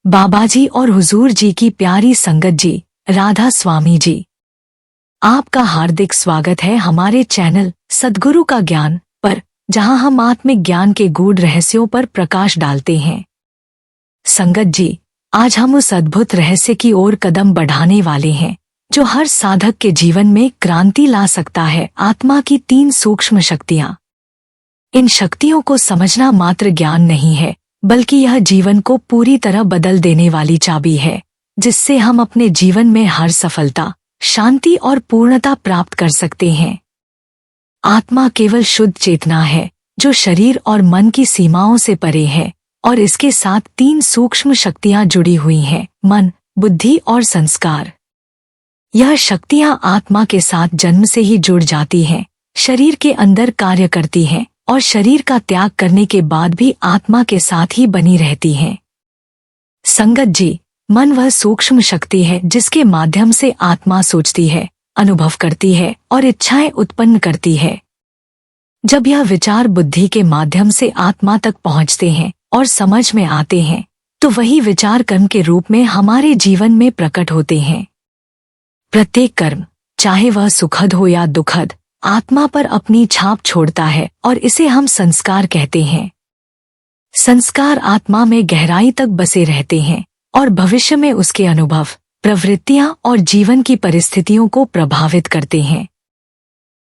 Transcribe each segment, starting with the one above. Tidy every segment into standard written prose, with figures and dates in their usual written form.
बाबाजी और हुजूर जी की प्यारी संगत जी, राधा स्वामी जी, आपका हार्दिक स्वागत है हमारे चैनल सद्गुरु का ज्ञान पर, जहां हम आत्मिक ज्ञान के गूढ़ रहस्यों पर प्रकाश डालते हैं। संगत जी, आज हम उस अद्भुत रहस्य की ओर कदम बढ़ाने वाले हैं जो हर साधक के जीवन में क्रांति ला सकता है। आत्मा की 3 सूक्ष्म शक्तियां। इन शक्तियों को समझना मात्र ज्ञान नहीं है, बल्कि यह जीवन को पूरी तरह बदल देने वाली चाबी है, जिससे हम अपने जीवन में हर सफलता, शांति और पूर्णता प्राप्त कर सकते हैं। आत्मा केवल शुद्ध चेतना है जो शरीर और मन की सीमाओं से परे है, और इसके साथ 3 सूक्ष्म शक्तियां जुड़ी हुई हैं: मन, बुद्धि और संस्कार। यह शक्तियां आत्मा के साथ जन्म से ही जुड़ जाती हैं, शरीर के अंदर कार्य करती हैं और शरीर का त्याग करने के बाद भी आत्मा के साथ ही बनी रहती हैं। संगत जी, मन वह सूक्ष्म शक्ति है जिसके माध्यम से आत्मा सोचती है, अनुभव करती है और इच्छाएं उत्पन्न करती है। जब यह विचार बुद्धि के माध्यम से आत्मा तक पहुंचते हैं और समझ में आते हैं, तो वही विचार कर्म के रूप में हमारे जीवन में प्रकट होते हैं। प्रत्येक कर्म, चाहे वह सुखद हो या दुखद, आत्मा पर अपनी छाप छोड़ता है और इसे हम संस्कार कहते हैं। संस्कार आत्मा में गहराई तक बसे रहते हैं और भविष्य में उसके अनुभव, प्रवृत्तियां और जीवन की परिस्थितियों को प्रभावित करते हैं।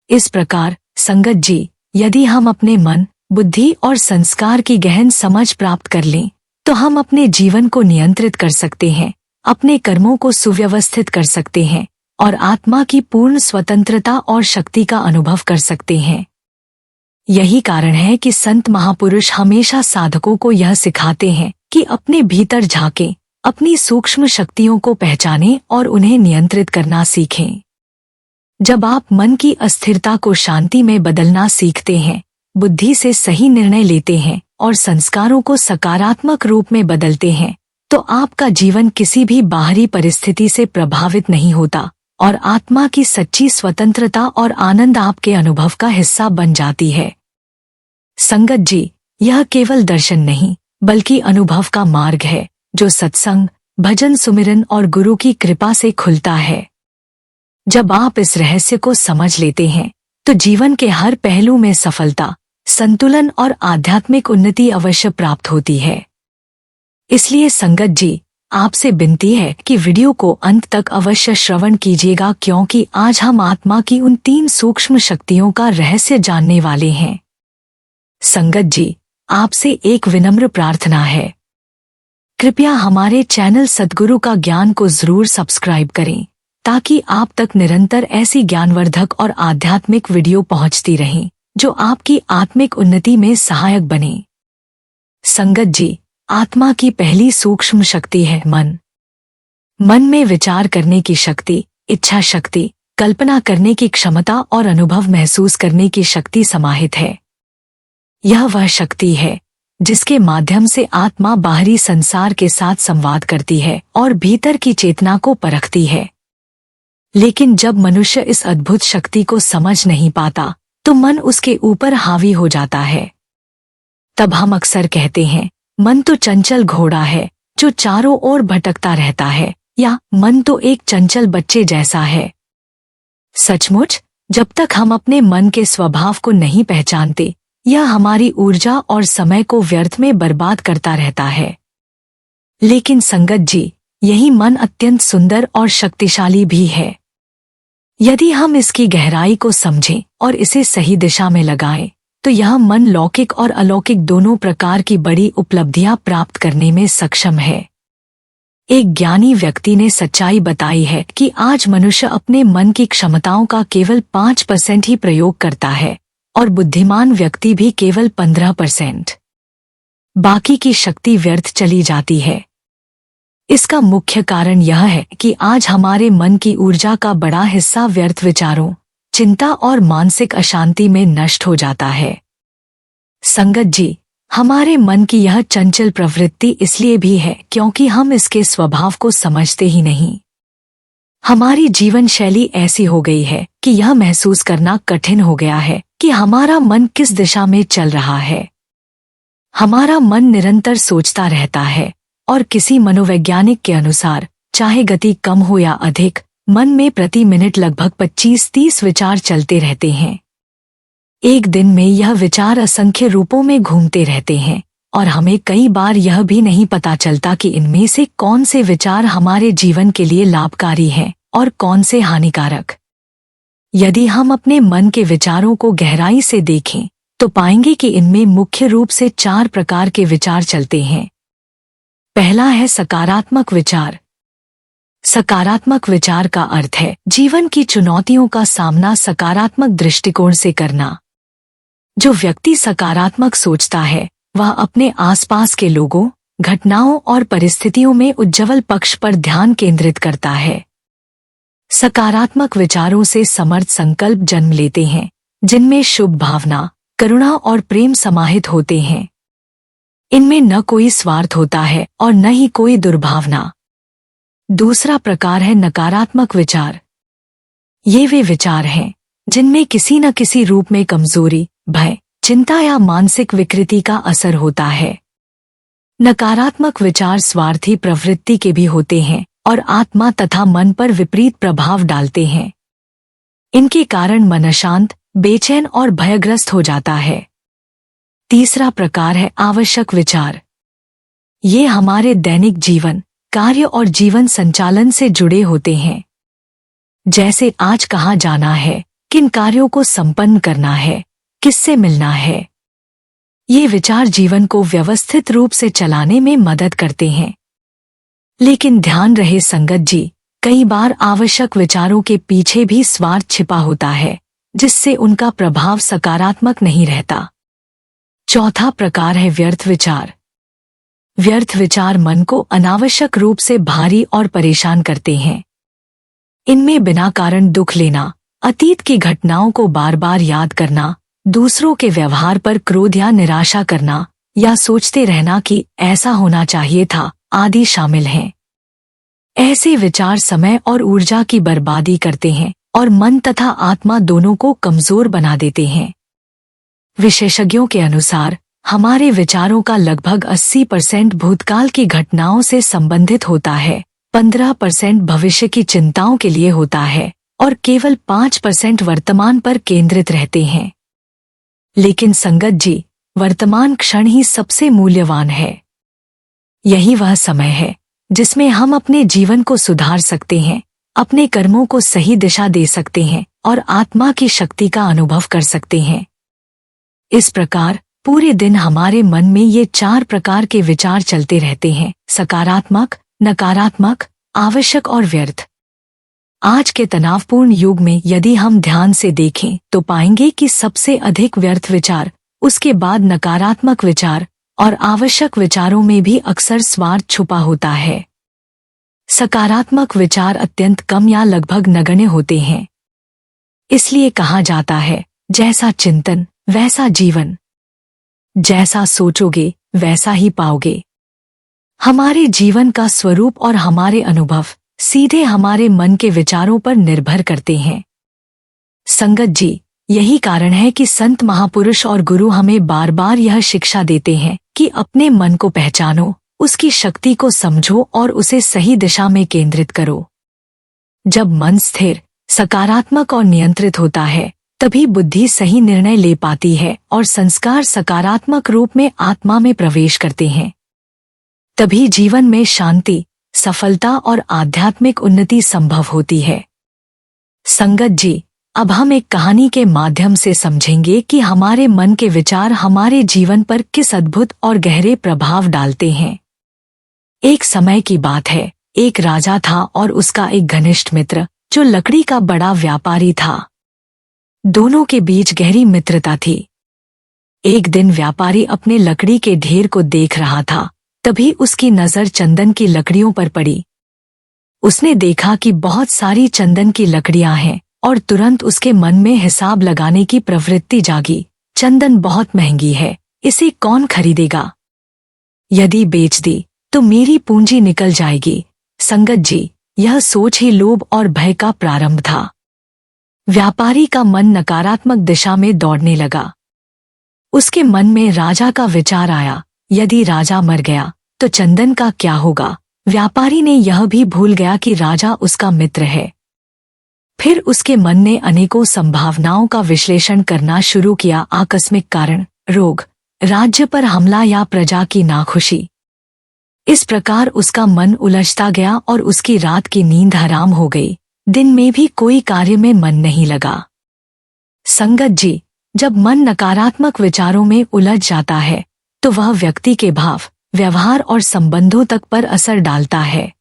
इस प्रकार संगत जी, यदि हम अपने मन, बुद्धि और संस्कार की गहन समझ प्राप्त कर लें, तो हम अपने जीवन को नियंत्रित कर सकते हैं, अपने कर्मों को सुव्यवस्थित कर सकते हैं और आत्मा की पूर्ण स्वतंत्रता और शक्ति का अनुभव कर सकते हैं। यही कारण है कि संत महापुरुष हमेशा साधकों को यह सिखाते हैं कि अपने भीतर झांकें, अपनी सूक्ष्म शक्तियों को पहचानें और उन्हें नियंत्रित करना सीखें। जब आप मन की अस्थिरता को शांति में बदलना सीखते हैं, बुद्धि से सही निर्णय लेते हैं और संस्कारों को सकारात्मक रूप में बदलते हैं, तो आपका जीवन किसी भी बाहरी परिस्थिति से प्रभावित नहीं होता और आत्मा की सच्ची स्वतंत्रता और आनंद आपके अनुभव का हिस्सा बन जाती है। संगत जी, यह केवल दर्शन नहीं, बल्कि अनुभव का मार्ग है जो सत्संग, भजन, सुमिरन और गुरु की कृपा से खुलता है। जब आप इस रहस्य को समझ लेते हैं, तो जीवन के हर पहलू में सफलता, संतुलन और आध्यात्मिक उन्नति अवश्य प्राप्त होती है। इसलिए संगत जी, आपसे विनती है कि वीडियो को अंत तक अवश्य श्रवण कीजिएगा, क्योंकि आज हम आत्मा की उन 3 सूक्ष्म शक्तियों का रहस्य जानने वाले हैं। संगत जी, आपसे एक विनम्र प्रार्थना है, कृपया हमारे चैनल सद्गुरु का ज्ञान को जरूर सब्सक्राइब करें, ताकि आप तक निरंतर ऐसी ज्ञानवर्धक और आध्यात्मिक वीडियो पहुंचती रहें जो आपकी आत्मिक उन्नति में सहायक बने। संगत जी, आत्मा की पहली सूक्ष्म शक्ति है मन। मन में विचार करने की शक्ति, इच्छा शक्ति, कल्पना करने की क्षमता और अनुभव महसूस करने की शक्ति समाहित है। यह वह शक्ति है जिसके माध्यम से आत्मा बाहरी संसार के साथ संवाद करती है और भीतर की चेतना को परखती है। लेकिन जब मनुष्य इस अद्भुत शक्ति को समझ नहीं पाता, तो मन उसके ऊपर हावी हो जाता है। तब हम अक्सर कहते हैं, मन तो चंचल घोड़ा है जो चारों ओर भटकता रहता है, या मन तो एक चंचल बच्चे जैसा है। सचमुच, जब तक हम अपने मन के स्वभाव को नहीं पहचानते, यह हमारी ऊर्जा और समय को व्यर्थ में बर्बाद करता रहता है। लेकिन संगत जी, यही मन अत्यंत सुंदर और शक्तिशाली भी है। यदि हम इसकी गहराई को समझें और इसे सही दिशा में लगाएं, तो यह मन लौकिक और अलौकिक दोनों प्रकार की बड़ी उपलब्धियां प्राप्त करने में सक्षम है। एक ज्ञानी व्यक्ति ने सच्चाई बताई है कि आज मनुष्य अपने मन की क्षमताओं का केवल 5% ही प्रयोग करता है और बुद्धिमान व्यक्ति भी केवल 15%। बाकी की शक्ति व्यर्थ चली जाती है। इसका मुख्य कारण यह है कि आज हमारे मन की ऊर्जा का बड़ा हिस्सा व्यर्थ विचारों, चिंता और मानसिक अशांति में नष्ट हो जाता है। संगत जी, हमारे मन की यह चंचल प्रवृत्ति इसलिए भी है क्योंकि हम इसके स्वभाव को समझते ही नहीं। हमारी जीवन शैली ऐसी हो गई है कि यह महसूस करना कठिन हो गया है कि हमारा मन किस दिशा में चल रहा है। हमारा मन निरंतर सोचता रहता है, और किसी मनोवैज्ञानिक के अनुसार चाहे गति कम हो या अधिक, मन में प्रति मिनट लगभग 25-30 विचार चलते रहते हैं। एक दिन में यह विचार असंख्य रूपों में घूमते रहते हैं और हमें कई बार यह भी नहीं पता चलता कि इनमें से कौन से विचार हमारे जीवन के लिए लाभकारी हैं और कौन से हानिकारक। यदि हम अपने मन के विचारों को गहराई से देखें तो पाएंगे कि इनमें मुख्य रूप से 4 प्रकार के विचार चलते हैं। पहला है सकारात्मक विचार। सकारात्मक विचार का अर्थ है जीवन की चुनौतियों का सामना सकारात्मक दृष्टिकोण से करना। जो व्यक्ति सकारात्मक सोचता है वह अपने आसपास के लोगों, घटनाओं और परिस्थितियों में उज्ज्वल पक्ष पर ध्यान केंद्रित करता है। सकारात्मक विचारों से समर्थ संकल्प जन्म लेते हैं जिनमें शुभ भावना, करुणा और प्रेम समाहित होते हैं। इनमें न कोई स्वार्थ होता है और न ही कोई दुर्भावना। दूसरा प्रकार है नकारात्मक विचार। ये वे विचार हैं जिनमें किसी न किसी रूप में कमजोरी, भय, चिंता या मानसिक विकृति का असर होता है। नकारात्मक विचार स्वार्थी प्रवृत्ति के भी होते हैं और आत्मा तथा मन पर विपरीत प्रभाव डालते हैं। इनके कारण मन अशांत, बेचैन और भयग्रस्त हो जाता है। तीसरा प्रकार है आवश्यक विचार। ये हमारे दैनिक जीवन, कार्य और जीवन संचालन से जुड़े होते हैं। जैसे आज कहाँ जाना है, किन कार्यों को संपन्न करना है, किससे मिलना है। ये विचार जीवन को व्यवस्थित रूप से चलाने में मदद करते हैं। लेकिन ध्यान रहे संगत जी, कई बार आवश्यक विचारों के पीछे भी स्वार्थ छिपा होता है जिससे उनका प्रभाव सकारात्मक नहीं रहता। चौथा प्रकार है व्यर्थ विचार। व्यर्थ विचार मन को अनावश्यक रूप से भारी और परेशान करते हैं। इनमें बिना कारण दुख लेना, अतीत की घटनाओं को बार बार याद करना, दूसरों के व्यवहार पर क्रोध या निराशा करना या सोचते रहना कि ऐसा होना चाहिए था आदि शामिल हैं। ऐसे विचार समय और ऊर्जा की बर्बादी करते हैं और मन तथा आत्मा दोनों को कमजोर बना देते हैं। विशेषज्ञों के अनुसार हमारे विचारों का लगभग 80% भूतकाल की घटनाओं से संबंधित होता है, 15% भविष्य की चिंताओं के लिए होता है और केवल 5% वर्तमान पर केंद्रित रहते हैं। लेकिन संगत जी, वर्तमान क्षण ही सबसे मूल्यवान है। यही वह समय है जिसमें हम अपने जीवन को सुधार सकते हैं, अपने कर्मों को सही दिशा दे सकते हैं और आत्मा की शक्ति का अनुभव कर सकते हैं। इस प्रकार पूरे दिन हमारे मन में ये 4 प्रकार के विचार चलते रहते हैं: सकारात्मक, नकारात्मक, आवश्यक और व्यर्थ। आज के तनावपूर्ण युग में यदि हम ध्यान से देखें तो पाएंगे कि सबसे अधिक व्यर्थ विचार, उसके बाद नकारात्मक विचार और आवश्यक विचारों में भी अक्सर स्वार्थ छुपा होता है। सकारात्मक विचार अत्यंत कम या लगभग नगण्य होते हैं। इसलिए कहा जाता है, जैसा चिंतन वैसा जीवन। जैसा सोचोगे वैसा ही पाओगे। हमारे जीवन का स्वरूप और हमारे अनुभव सीधे हमारे मन के विचारों पर निर्भर करते हैं। संगत जी, यही कारण है कि संत महापुरुष और गुरु हमें बार बार यह शिक्षा देते हैं कि अपने मन को पहचानो, उसकी शक्ति को समझो और उसे सही दिशा में केंद्रित करो। जब मन स्थिर, सकारात्मक और नियंत्रित होता है तभी बुद्धि सही निर्णय ले पाती है और संस्कार सकारात्मक रूप में आत्मा में प्रवेश करते हैं। तभी जीवन में शांति, सफलता और आध्यात्मिक उन्नति संभव होती है। संगत जी, अब हम एक कहानी के माध्यम से समझेंगे कि हमारे मन के विचार हमारे जीवन पर किस अद्भुत और गहरे प्रभाव डालते हैं। एक समय की बात है, एक राजा था और उसका एक घनिष्ठ मित्र जो लकड़ी का बड़ा व्यापारी था। दोनों के बीच गहरी मित्रता थी। एक दिन व्यापारी अपने लकड़ी के ढेर को देख रहा था, तभी उसकी नजर चंदन की लकड़ियों पर पड़ी। उसने देखा कि बहुत सारी चंदन की लकड़ियां हैं और तुरंत उसके मन में हिसाब लगाने की प्रवृत्ति जागी। चंदन बहुत महंगी है, इसे कौन खरीदेगा? यदि बेच दी तो मेरी पूंजी निकल जाएगी। संगत जी, यह सोच ही लोभ और भय का प्रारंभ था। व्यापारी का मन नकारात्मक दिशा में दौड़ने लगा। उसके मन में राजा का विचार आया, यदि राजा मर गया तो चंदन का क्या होगा? व्यापारी ने यह भी भूल गया कि राजा उसका मित्र है। फिर उसके मन ने अनेकों संभावनाओं का विश्लेषण करना शुरू किया। आकस्मिक कारण, रोग, राज्य पर हमला या प्रजा की नाखुशी। इस प्रकार उसका मन उलझता गया और उसकी रात की नींद हराम हो गई। दिन में भी कोई कार्य में मन नहीं लगा। संगत जी, जब मन नकारात्मक विचारों में उलझ जाता है तो वह व्यक्ति के भाव, व्यवहार और संबंधों तक पर असर डालता है।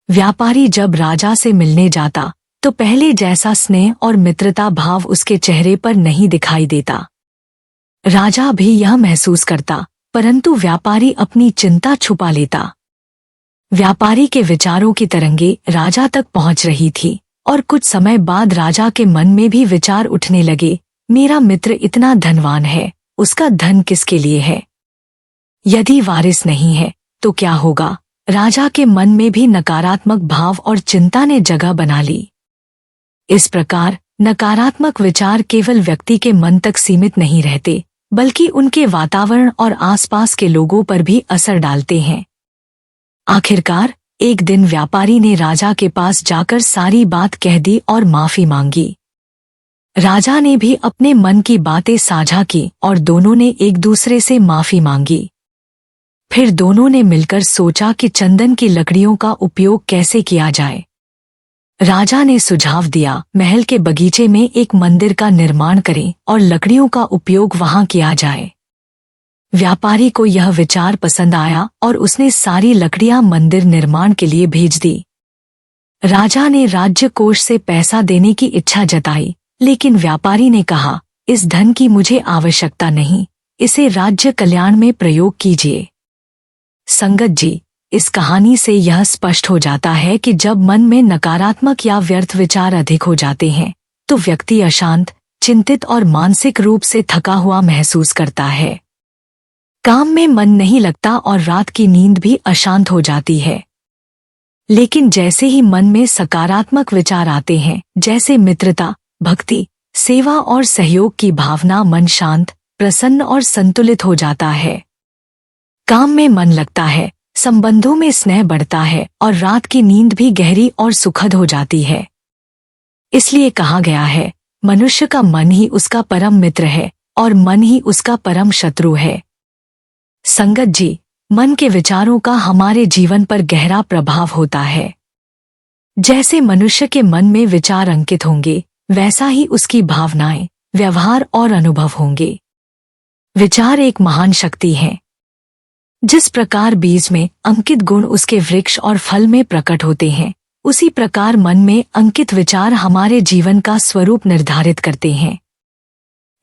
व्यापारी जब राजा से मिलने जाता तो पहले जैसा स्नेह और मित्रता भाव उसके चेहरे पर नहीं दिखाई देता। राजा भी यह महसूस करता, परंतु व्यापारी अपनी चिंता छुपा लेता। व्यापारी के विचारों की तरंगे राजा तक पहुंच रही थी और कुछ समय बाद राजा के मन में भी विचार उठने लगे, मेरा मित्र इतना धनवान है, उसका धन किसके लिए है? यदि वारिस नहीं है तो क्या होगा? राजा के मन में भी नकारात्मक भाव और चिंता ने जगह बना ली। इस प्रकार नकारात्मक विचार केवल व्यक्ति के मन तक सीमित नहीं रहते, बल्कि उनके वातावरण और आसपास के लोगों पर भी असर डालते हैं। आखिरकार एक दिन व्यापारी ने राजा के पास जाकर सारी बात कह दी और माफी मांगी। राजा ने भी अपने मन की बातें साझा की और दोनों ने एक दूसरे से माफी मांगी। फिर दोनों ने मिलकर सोचा कि चंदन की लकड़ियों का उपयोग कैसे किया जाए। राजा ने सुझाव दिया, महल के बगीचे में एक मंदिर का निर्माण करें और लकड़ियों का उपयोग वहां किया जाए। व्यापारी को यह विचार पसंद आया और उसने सारी लकड़ियां मंदिर निर्माण के लिए भेज दी। राजा ने राज्य कोष से पैसा देने की इच्छा जताई, लेकिन व्यापारी ने कहा, इस धन की मुझे आवश्यकता नहीं, इसे राज्य कल्याण में प्रयोग कीजिए। संगत जी, इस कहानी से यह स्पष्ट हो जाता है कि जब मन में नकारात्मक या व्यर्थ विचार अधिक हो जाते हैं तो व्यक्ति अशांत, चिंतित और मानसिक रूप से थका हुआ महसूस करता है। काम में मन नहीं लगता और रात की नींद भी अशांत हो जाती है। लेकिन जैसे ही मन में सकारात्मक विचार आते हैं, जैसे मित्रता, भक्ति, सेवा और सहयोग की भावना, मन शांत, प्रसन्न और संतुलित हो जाता है। काम में मन लगता है, संबंधों में स्नेह बढ़ता है और रात की नींद भी गहरी और सुखद हो जाती है। इसलिए कहा गया है, मनुष्य का मन ही उसका परम मित्र है और मन ही उसका परम शत्रु है। संगत जी, मन के विचारों का हमारे जीवन पर गहरा प्रभाव होता है। जैसे मनुष्य के मन में विचार अंकित होंगे, वैसा ही उसकी भावनाएं, व्यवहार और अनुभव होंगे। विचार एक महान शक्ति है। जिस प्रकार बीज में अंकित गुण उसके वृक्ष और फल में प्रकट होते हैं, उसी प्रकार मन में अंकित विचार हमारे जीवन का स्वरूप निर्धारित करते हैं।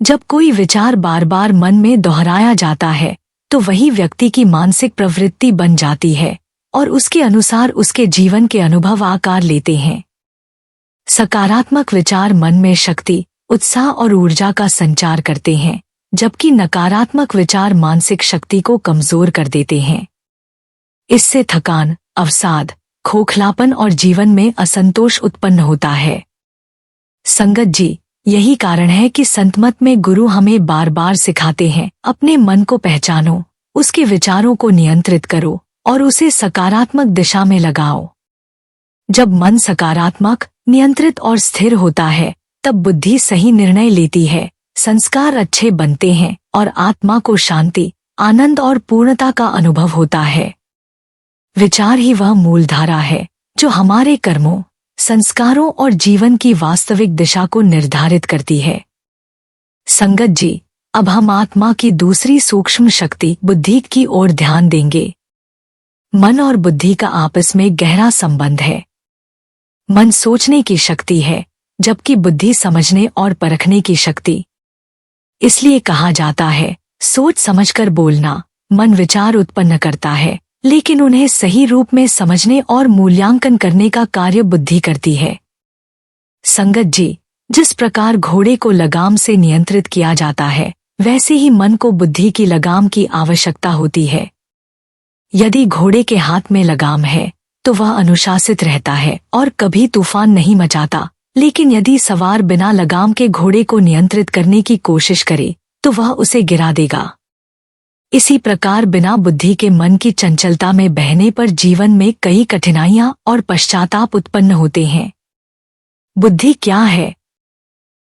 जब कोई विचार बार बार मन में दोहराया जाता है तो वही व्यक्ति की मानसिक प्रवृत्ति बन जाती है और उसके अनुसार उसके जीवन के अनुभव आकार लेते हैं। सकारात्मक विचार मन में शक्ति, उत्साह और ऊर्जा का संचार करते हैं, जबकि नकारात्मक विचार मानसिक शक्ति को कमजोर कर देते हैं। इससे थकान, अवसाद, खोखलापन और जीवन में असंतोष उत्पन्न होता है। संगत जी, यही कारण है कि संतमत में गुरु हमें बार बार सिखाते हैं, अपने मन को पहचानो, उसके विचारों को नियंत्रित करो और उसे सकारात्मक दिशा में लगाओ। जब मन सकारात्मक, नियंत्रित और स्थिर होता है, तब बुद्धि सही निर्णय लेती है, संस्कार अच्छे बनते हैं और आत्मा को शांति, आनंद और पूर्णता का अनुभव होता है। विचार ही वह मूलधारा है जो हमारे कर्मों, संस्कारों और जीवन की वास्तविक दिशा को निर्धारित करती है। संगत जी, अब हम आत्मा की दूसरी सूक्ष्म शक्ति बुद्धि की ओर ध्यान देंगे। मन और बुद्धि का आपस में गहरा संबंध है। मन सोचने की शक्ति है, जबकि बुद्धि समझने और परखने की शक्ति। इसलिए कहा जाता है, सोच समझकर बोलना। मन विचार उत्पन्न करता है, लेकिन उन्हें सही रूप में समझने और मूल्यांकन करने का कार्य बुद्धि करती है। संगत जी, जिस प्रकार घोड़े को लगाम से नियंत्रित किया जाता है, वैसे ही मन को बुद्धि की लगाम की आवश्यकता होती है। यदि घोड़े के हाथ में लगाम है तो वह अनुशासित रहता है और कभी तूफान नहीं मचाता, लेकिन यदि सवार बिना लगाम के घोड़े को नियंत्रित करने की कोशिश करे तो वह उसे गिरा देगा। इसी प्रकार बिना बुद्धि के मन की चंचलता में बहने पर जीवन में कई कठिनाइयां और पश्चाताप उत्पन्न होते हैं। बुद्धि क्या है?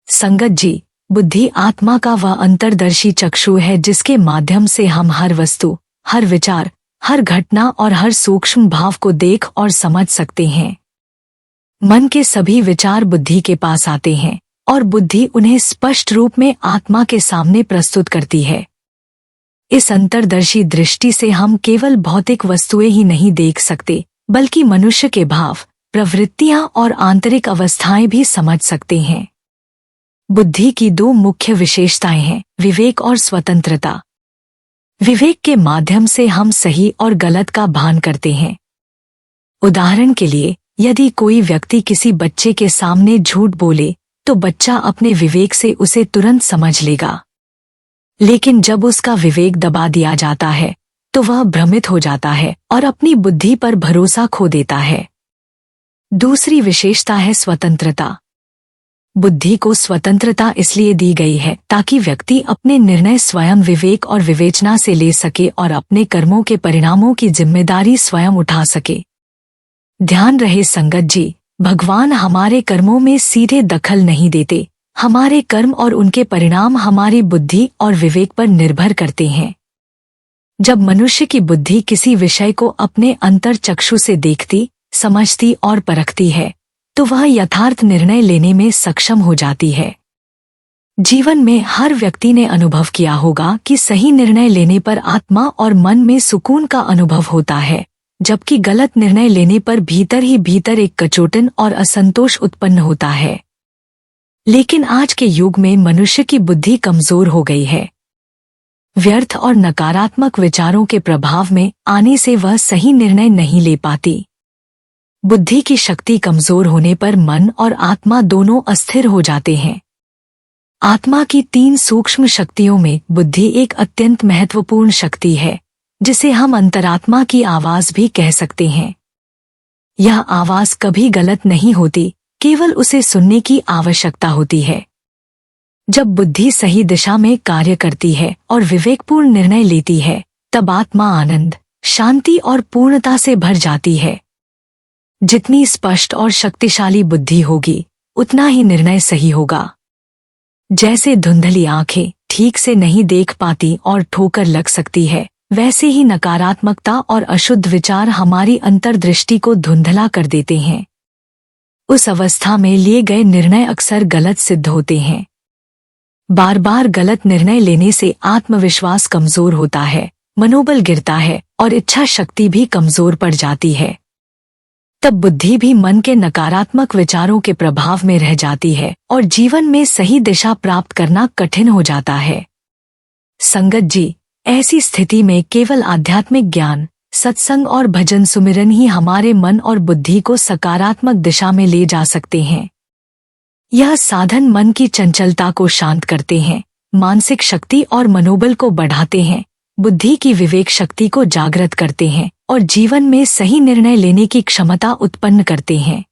संगत जी, बुद्धि आत्मा का वह अंतर्दर्शी चक्षु है जिसके माध्यम से हम हर वस्तु, हर विचार, हर घटना और हर सूक्ष्म भाव को देख और समझ सकते हैं। मन के सभी विचार बुद्धि के पास आते हैं और बुद्धि उन्हें स्पष्ट रूप में आत्मा के सामने प्रस्तुत करती है। इस अंतर्दर्शी दृष्टि से हम केवल भौतिक वस्तुएं ही नहीं देख सकते, बल्कि मनुष्य के भाव, प्रवृत्तियां और आंतरिक अवस्थाएं भी समझ सकते हैं। बुद्धि की दो मुख्य विशेषताएं हैं, विवेक और स्वतंत्रता। विवेक के माध्यम से हम सही और गलत का भान करते हैं। उदाहरण के लिए, यदि कोई व्यक्ति किसी बच्चे के सामने झूठ बोले तो बच्चा अपने विवेक से उसे तुरंत समझ लेगा, लेकिन जब उसका विवेक दबा दिया जाता है तो वह भ्रमित हो जाता है और अपनी बुद्धि पर भरोसा खो देता है। दूसरी विशेषता है स्वतंत्रता। बुद्धि को स्वतंत्रता इसलिए दी गई है ताकि व्यक्ति अपने निर्णय स्वयं विवेक और विवेचना से ले सके और अपने कर्मों के परिणामों की जिम्मेदारी स्वयं उठा सके। ध्यान रहे संगत जी, भगवान हमारे कर्मों में सीधे दखल नहीं देते। हमारे कर्म और उनके परिणाम हमारी बुद्धि और विवेक पर निर्भर करते हैं। जब मनुष्य की बुद्धि किसी विषय को अपने अंतर चक्षु से देखती, समझती और परखती है तो वह यथार्थ निर्णय लेने में सक्षम हो जाती है। जीवन में हर व्यक्ति ने अनुभव किया होगा कि सही निर्णय लेने पर आत्मा और मन में सुकून का अनुभव होता है, जबकि गलत निर्णय लेने पर भीतर ही भीतर एक कचोटन और असंतोष उत्पन्न होता है। लेकिन आज के युग में मनुष्य की बुद्धि कमजोर हो गई है। व्यर्थ और नकारात्मक विचारों के प्रभाव में आने से वह सही निर्णय नहीं ले पाती। बुद्धि की शक्ति कमजोर होने पर मन और आत्मा दोनों अस्थिर हो जाते हैं। आत्मा की 3 सूक्ष्म शक्तियों में बुद्धि एक अत्यंत महत्वपूर्ण शक्ति है, जिसे हम अंतरात्मा की आवाज भी कह सकते हैं। यह आवाज कभी गलत नहीं होती, केवल उसे सुनने की आवश्यकता होती है। जब बुद्धि सही दिशा में कार्य करती है और विवेकपूर्ण निर्णय लेती है, तब आत्मा आनंद, शांति और पूर्णता से भर जाती है। जितनी स्पष्ट और शक्तिशाली बुद्धि होगी, उतना ही निर्णय सही होगा। जैसे धुंधली आंखें ठीक से नहीं देख पाती और ठोकर लग सकती है, वैसे ही नकारात्मकता और अशुद्ध विचार हमारी अंतर्दृष्टि को धुंधला कर देते हैं। उस अवस्था में लिए गए निर्णय अक्सर गलत सिद्ध होते हैं। बार बार गलत निर्णय लेने से आत्मविश्वास कमजोर होता है, मनोबल गिरता है और इच्छा शक्ति भी कमजोर पड़ जाती है। तब बुद्धि भी मन के नकारात्मक विचारों के प्रभाव में रह जाती है और जीवन में सही दिशा प्राप्त करना कठिन हो जाता है। संगत जी, ऐसी स्थिति में केवल आध्यात्मिक ज्ञान, सत्संग और भजन सुमिरन ही हमारे मन और बुद्धि को सकारात्मक दिशा में ले जा सकते हैं। यह साधन मन की चंचलता को शांत करते हैं, मानसिक शक्ति और मनोबल को बढ़ाते हैं, बुद्धि की विवेक शक्ति को जागृत करते हैं और जीवन में सही निर्णय लेने की क्षमता उत्पन्न करते हैं।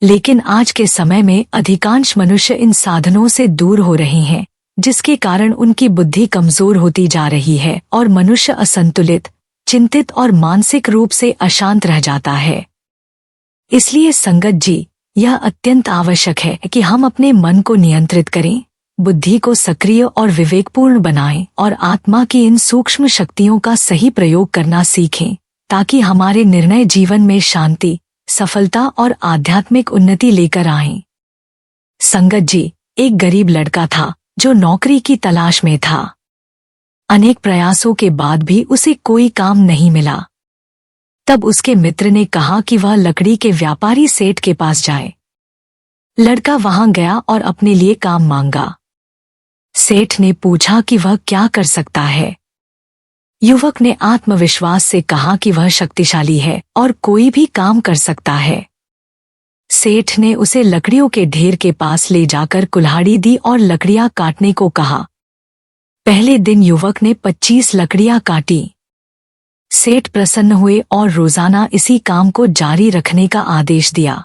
लेकिन आज के समय में अधिकांश मनुष्य इन साधनों से दूर हो रहे हैं, जिसके कारण उनकी बुद्धि कमजोर होती जा रही है और मनुष्य असंतुलित, चिंतित और मानसिक रूप से अशांत रह जाता है। इसलिए संगत जी, यह अत्यंत आवश्यक है कि हम अपने मन को नियंत्रित करें, बुद्धि को सक्रिय और विवेकपूर्ण बनाएं और आत्मा की इन सूक्ष्म शक्तियों का सही प्रयोग करना सीखें, ताकि हमारे निर्णय जीवन में शांति, सफलता और आध्यात्मिक उन्नति लेकर आएं। संगत जी, एक गरीब लड़का था जो नौकरी की तलाश में था। अनेक प्रयासों के बाद भी उसे कोई काम नहीं मिला। तब उसके मित्र ने कहा कि वह लकड़ी के व्यापारी सेठ के पास जाए। लड़का वहां गया और अपने लिए काम मांगा। सेठ ने पूछा कि वह क्या कर सकता है। युवक ने आत्मविश्वास से कहा कि वह शक्तिशाली है और कोई भी काम कर सकता है। सेठ ने उसे लकड़ियों के ढेर के पास ले जाकर कुल्हाड़ी दी और लकड़ियां काटने को कहा। पहले दिन युवक ने 25 लकड़ियां काटी। सेठ प्रसन्न हुए और रोजाना इसी काम को जारी रखने का आदेश दिया।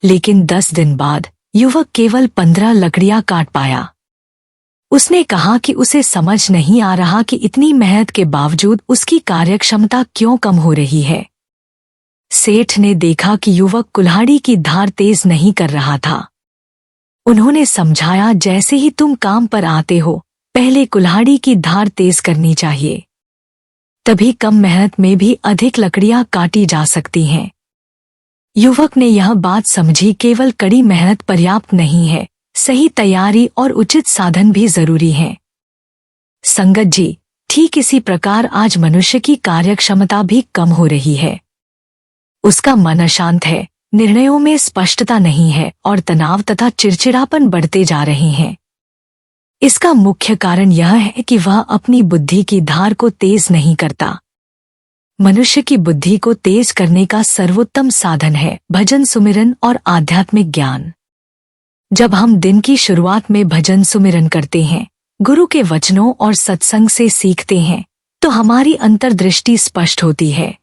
लेकिन 10 दिन बाद युवक केवल 15 लकड़ियां काट पाया। उसने कहा कि उसे समझ नहीं आ रहा कि इतनी मेहनत के बावजूद उसकी कार्यक्षमता क्यों कम हो रही है। सेठ ने देखा कि युवक कुल्हाड़ी की धार तेज नहीं कर रहा था। उन्होंने समझाया, जैसे ही तुम काम पर आते हो, पहले कुल्हाड़ी की धार तेज करनी चाहिए, तभी कम मेहनत में भी अधिक लकड़ियां काटी जा सकती हैं। युवक ने यह बात समझी, केवल कड़ी मेहनत पर्याप्त नहीं है, सही तैयारी और उचित साधन भी जरूरी हैं। संगत जी, ठीक इसी प्रकार आज मनुष्य की कार्यक्षमता भी कम हो रही है। उसका मन अशांत है, निर्णयों में स्पष्टता नहीं है और तनाव तथा चिड़चिड़ापन बढ़ते जा रहे हैं। इसका मुख्य कारण यह है कि वह अपनी बुद्धि की धार को तेज नहीं करता। मनुष्य की बुद्धि को तेज करने का सर्वोत्तम साधन है भजन सुमिरन और आध्यात्मिक ज्ञान। जब हम दिन की शुरुआत में भजन सुमिरन करते हैं, गुरु के वचनों और सत्संग से सीखते हैं, तो हमारी अंतर्दृष्टि स्पष्ट होती है।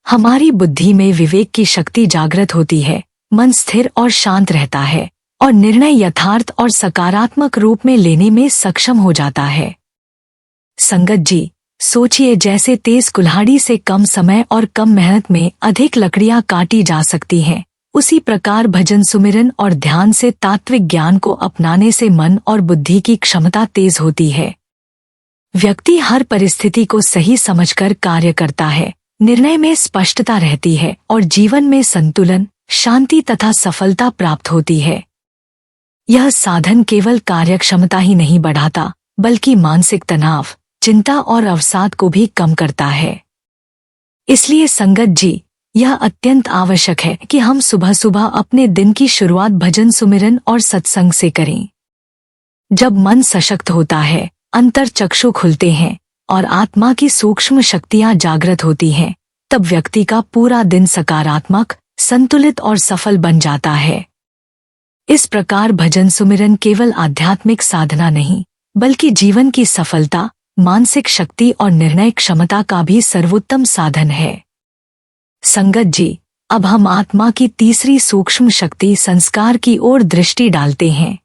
हमारी बुद्धि में विवेक की शक्ति जागृत होती है, मन स्थिर और शांत रहता है और निर्णय यथार्थ और सकारात्मक रूप में लेने में सक्षम हो जाता है। संगत जी, सोचिए, जैसे तेज कुल्हाड़ी से कम समय और कम मेहनत में अधिक लकड़ियां काटी जा सकती हैं, उसी प्रकार भजन सुमिरन और ध्यान से तात्विक ज्ञान को अपनाने से मन और बुद्धि की क्षमता तेज होती है। व्यक्ति हर परिस्थिति को सही समझकर कार्य करता है, निर्णय में स्पष्टता रहती है और जीवन में संतुलन, शांति तथा सफलता प्राप्त होती है। यह साधन केवल कार्यक्षमता ही नहीं बढ़ाता, बल्कि मानसिक तनाव, चिंता और अवसाद को भी कम करता है। इसलिए संगत जी, यह अत्यंत आवश्यक है कि हम सुबह सुबह अपने दिन की शुरुआत भजन सुमिरन और सत्संग से करें। जब मन सशक्त होता है, अंतर चक्षु खुलते हैं और आत्मा की सूक्ष्म शक्तियां जागृत होती हैं, तब व्यक्ति का पूरा दिन सकारात्मक, संतुलित और सफल बन जाता है। इस प्रकार भजन सुमिरन केवल आध्यात्मिक साधना नहीं, बल्कि जीवन की सफलता, मानसिक शक्ति और निर्णय क्षमता का भी सर्वोत्तम साधन है। संगत जी, अब हम आत्मा की तीसरी सूक्ष्म शक्ति संस्कार की ओर दृष्टि डालते हैं।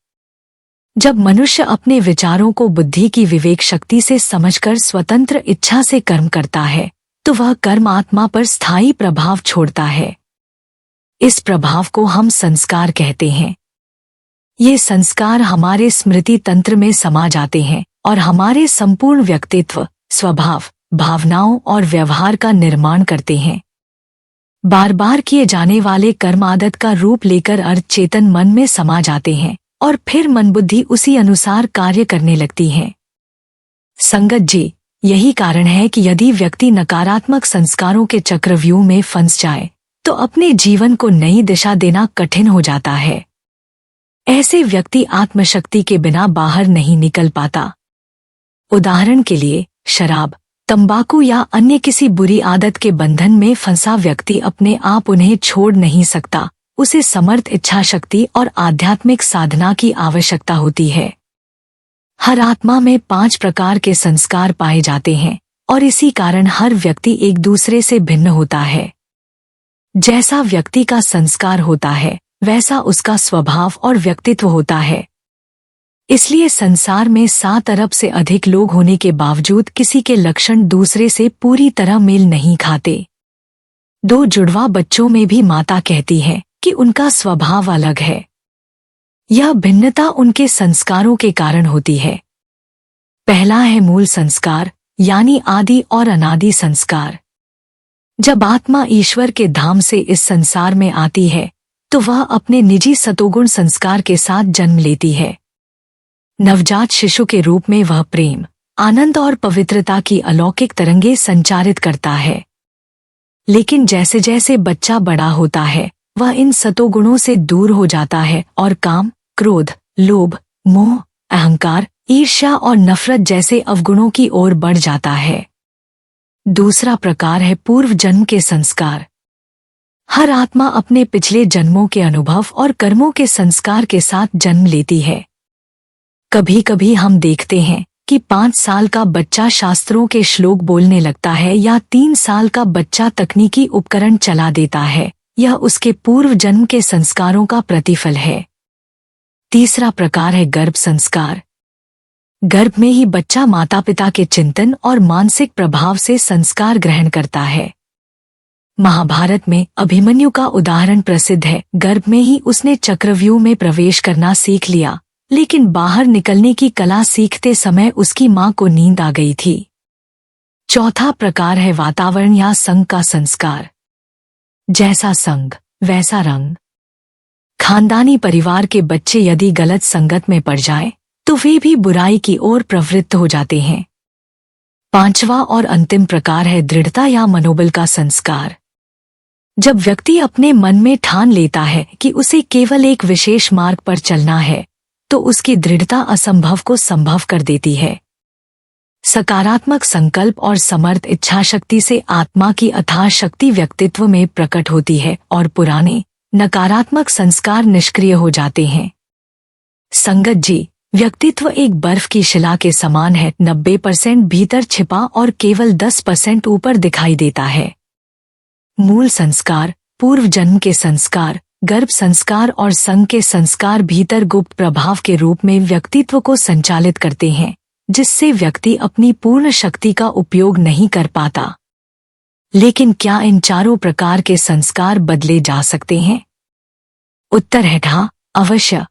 जब मनुष्य अपने विचारों को बुद्धि की विवेक शक्ति से समझकर स्वतंत्र इच्छा से कर्म करता है, तो वह कर्म आत्मा पर स्थायी प्रभाव छोड़ता है। इस प्रभाव को हम संस्कार कहते हैं। ये संस्कार हमारे स्मृति तंत्र में समा जाते हैं और हमारे संपूर्ण व्यक्तित्व, स्वभाव, भावनाओं और व्यवहार का निर्माण करते हैं। बार बार किए जाने वाले कर्म आदत का रूप लेकर अर्ध चेतन मन में समा जाते हैं और फिर मन बुद्धि उसी अनुसार कार्य करने लगती है। संगत जी, यही कारण है कि यदि व्यक्ति नकारात्मक संस्कारों के चक्रव्यूह में फंस जाए, तो अपने जीवन को नई दिशा देना कठिन हो जाता है। ऐसे व्यक्ति आत्मशक्ति के बिना बाहर नहीं निकल पाता। उदाहरण के लिए, शराब, तंबाकू या अन्य किसी बुरी आदत के बंधन में फंसा व्यक्ति अपने आप उन्हें छोड़ नहीं सकता। उसे समर्थ इच्छा शक्ति और आध्यात्मिक साधना की आवश्यकता होती है। हर आत्मा में 5 प्रकार के संस्कार पाए जाते हैं और इसी कारण हर व्यक्ति एक दूसरे से भिन्न होता है। जैसा व्यक्ति का संस्कार होता है, वैसा उसका स्वभाव और व्यक्तित्व होता है। इसलिए संसार में 7 अरब से अधिक लोग होने के बावजूद किसी के लक्षण दूसरे से पूरी तरह मेल नहीं खाते। 2 जुड़वा बच्चों में भी माता कहती है कि उनका स्वभाव अलग है। यह भिन्नता उनके संस्कारों के कारण होती है। पहला है मूल संस्कार, यानी आदि और अनादि संस्कार। जब आत्मा ईश्वर के धाम से इस संसार में आती है, तो वह अपने निजी सतोगुण संस्कार के साथ जन्म लेती है। नवजात शिशु के रूप में वह प्रेम, आनंद और पवित्रता की अलौकिक तरंगे संचारित करता है। लेकिन जैसे जैसे बच्चा बड़ा होता है, वह इन सतोगुणों से दूर हो जाता है और काम, क्रोध, लोभ, मोह, अहंकार, ईर्ष्या और नफरत जैसे अवगुणों की ओर बढ़ जाता है। दूसरा प्रकार है पूर्व जन्म के संस्कार। हर आत्मा अपने पिछले जन्मों के अनुभव और कर्मों के संस्कार के साथ जन्म लेती है। कभी कभी हम देखते हैं कि 5 साल का बच्चा शास्त्रों के श्लोक बोलने लगता है या 3 साल का बच्चा तकनीकी उपकरण चला देता है। यह उसके पूर्व जन्म के संस्कारों का प्रतिफल है। तीसरा प्रकार है गर्भ संस्कार। गर्भ में ही बच्चा माता पिता के चिंतन और मानसिक प्रभाव से संस्कार ग्रहण करता है। महाभारत में अभिमन्यु का उदाहरण प्रसिद्ध है। गर्भ में ही उसने चक्रव्यूह में प्रवेश करना सीख लिया, लेकिन बाहर निकलने की कला सीखते समय उसकी मां को नींद आ गई थी। चौथा प्रकार है वातावरण या संग का संस्कार। जैसा संग वैसा रंग। खानदानी परिवार के बच्चे यदि गलत संगत में पड़ जाएं, तो वे भी बुराई की ओर प्रवृत्त हो जाते हैं। पांचवा और अंतिम प्रकार है दृढ़ता या मनोबल का संस्कार। जब व्यक्ति अपने मन में ठान लेता है कि उसे केवल एक विशेष मार्ग पर चलना है, तो उसकी दृढ़ता असंभव को संभव कर देती है। सकारात्मक संकल्प और समर्थ इच्छाशक्ति से आत्मा की अथाह शक्ति व्यक्तित्व में प्रकट होती है और पुराने नकारात्मक संस्कार निष्क्रिय हो जाते हैं। संगत जी, व्यक्तित्व एक बर्फ की शिला के समान है। 90% भीतर छिपा और केवल 10% ऊपर दिखाई देता है। मूल संस्कार, पूर्व जन्म के संस्कार, गर्भ संस्कार और संग के संस्कार भीतर गुप्त प्रभाव के रूप में व्यक्तित्व को संचालित करते हैं, जिससे व्यक्ति अपनी पूर्ण शक्ति का उपयोग नहीं कर पाता। लेकिन क्या इन चारों प्रकार के संस्कार बदले जा सकते हैं? उत्तर है हाँ, अवश्य।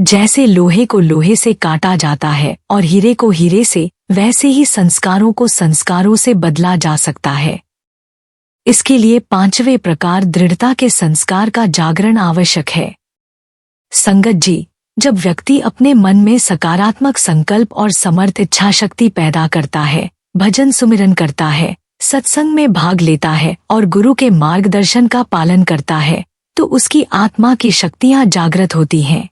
जैसे लोहे को लोहे से काटा जाता है और हीरे को हीरे से, वैसे ही संस्कारों को संस्कारों से बदला जा सकता है। इसके लिए पांचवें प्रकार दृढ़ता के संस्कार का जागरण आवश्यक है। संगत जी, जब व्यक्ति अपने मन में सकारात्मक संकल्प और समर्थ इच्छाशक्ति पैदा करता है, भजन सुमिरन करता है, सत्संग में भाग लेता है और गुरु के मार्गदर्शन का पालन करता है, तो उसकी आत्मा की शक्तियां जागृत होती हैं।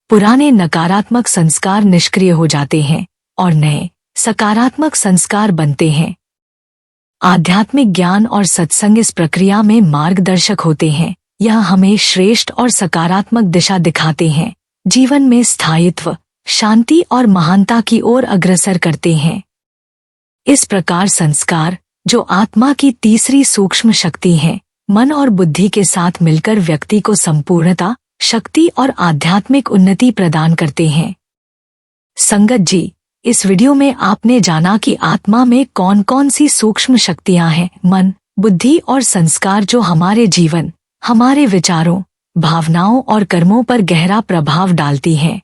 पुराने नकारात्मक संस्कार निष्क्रिय हो जाते हैं और नए सकारात्मक संस्कार बनते हैं। आध्यात्मिक ज्ञान और सत्संग इस प्रक्रिया में मार्गदर्शक होते हैं। यह हमें श्रेष्ठ और सकारात्मक दिशा दिखाते हैं, जीवन में स्थायित्व, शांति और महानता की ओर अग्रसर करते हैं। इस प्रकार संस्कार, जो आत्मा की तीसरी सूक्ष्म शक्ति है, मन और बुद्धि के साथ मिलकर व्यक्ति को संपूर्णता, शक्ति और आध्यात्मिक उन्नति प्रदान करते हैं। संगत जी, इस वीडियो में आपने जाना कि आत्मा में कौन कौन सी सूक्ष्म शक्तियां हैं। मन, बुद्धि और संस्कार जो हमारे जीवन, हमारे विचारों, भावनाओं और कर्मों पर गहरा प्रभाव डालती हैं।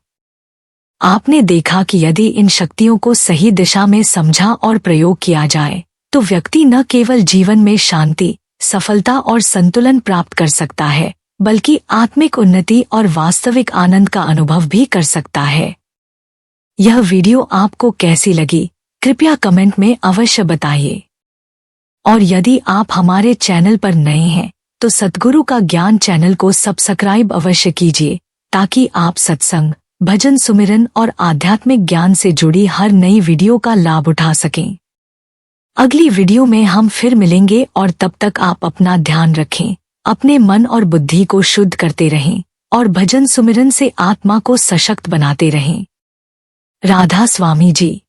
आपने देखा कि यदि इन शक्तियों को सही दिशा में समझा और प्रयोग किया जाए, तो व्यक्ति न केवल जीवन में शांति, सफलता और संतुलन प्राप्त कर सकता है, बल्कि आत्मिक उन्नति और वास्तविक आनंद का अनुभव भी कर सकता है। यह वीडियो आपको कैसी लगी, कृपया कमेंट में अवश्य बताइए। और यदि आप हमारे चैनल पर नए हैं, तो सद्गुरु का ज्ञान चैनल को सब्सक्राइब अवश्य कीजिए, ताकि आप सत्संग, भजन सुमिरन और आध्यात्मिक ज्ञान से जुड़ी हर नई वीडियो का लाभ उठा सकें। अगली वीडियो में हम फिर मिलेंगे और तब तक आप अपना ध्यान रखें, अपने मन और बुद्धि को शुद्ध करते रहें और भजन सुमिरन से आत्मा को सशक्त बनाते रहें। राधा स्वामी जी।